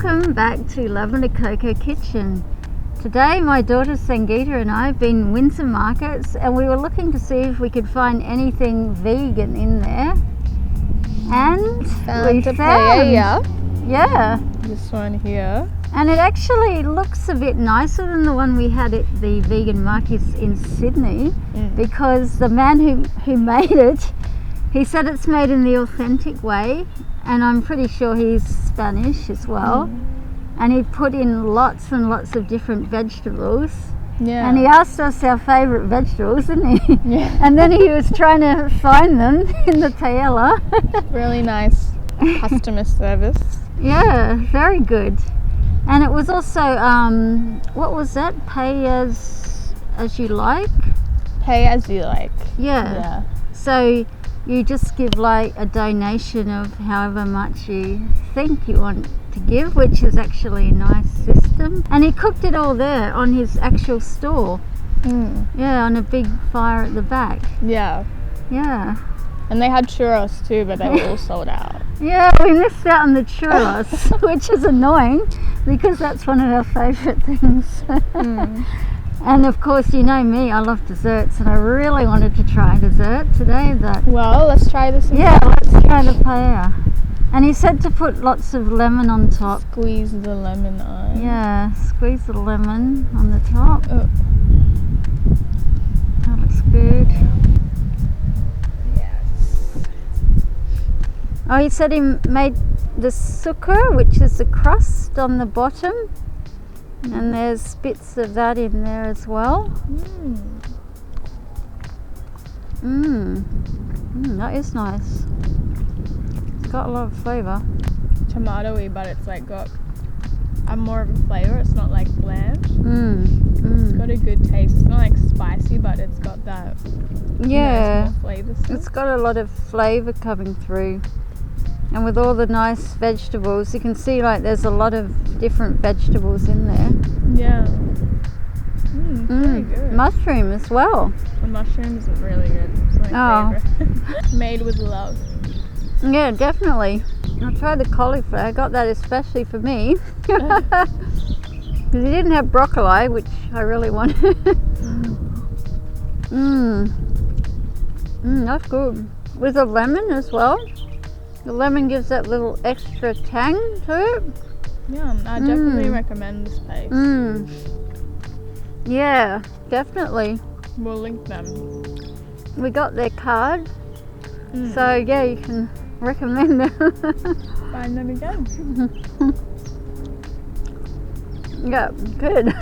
Welcome back to Lavender Coco Kitchen. Today my daughter Sangeetha and I have been in Windsor Markets and we were looking to see if we could find anything vegan in there. And we found paella. Yeah. This one here. And it actually looks a bit nicer than the one we had at the vegan markets in Sydney because the man who made it, he said it's made in the authentic way, and I'm pretty sure he's Spanish as well. And he put in lots and lots of different vegetables. Yeah. And he asked us our favourite vegetables, didn't he? Yeah. And then he was trying to find them in the paella. Really nice customer service. Yeah, very good. And it was also, what was that? Pay as you like? Pay as you like. Yeah. So you just give like a donation of however much you think you want to give, which is actually a nice system. And he cooked it all there on his actual store. Yeah, on a big fire at the back. Yeah. Yeah. And they had churros too, but they were all sold out. Yeah, we missed out on the churros, which is annoying because that's one of our favourite things. And of course, you know me, I love desserts, and I really wanted to try dessert today. But well, let's try this. Yeah, let's try the paella. And he said to put lots of lemon on top. Squeeze the lemon on. Yeah, squeeze the lemon on the top. Oh. That looks good. Yes. Oh, he said he made the sukkah, which is the crust on the bottom. And there's bits of that in there as well. That is nice. It's got a lot of flavour. Tomatoey, but it's like got more of a flavour. It's not like bland. It's got a good taste. It's not like spicy, but it's got that. Yeah. Flavour. It's got a lot of flavour coming through. And with all the nice vegetables, you can see like there's a lot of different vegetables in there. Yeah. Very good. Mushroom as well. The mushrooms are really good. It's my favourite. Made with love. Yeah, definitely. I'll try the cauliflower. I got that especially for me. Because he didn't have broccoli, which I really wanted. That's good. With a lemon as well. The lemon gives that little extra tang to it. Yeah, I definitely recommend this place. Yeah, definitely. We'll link them. We got their card, so yeah, you can recommend them. Find them again. Yeah, good.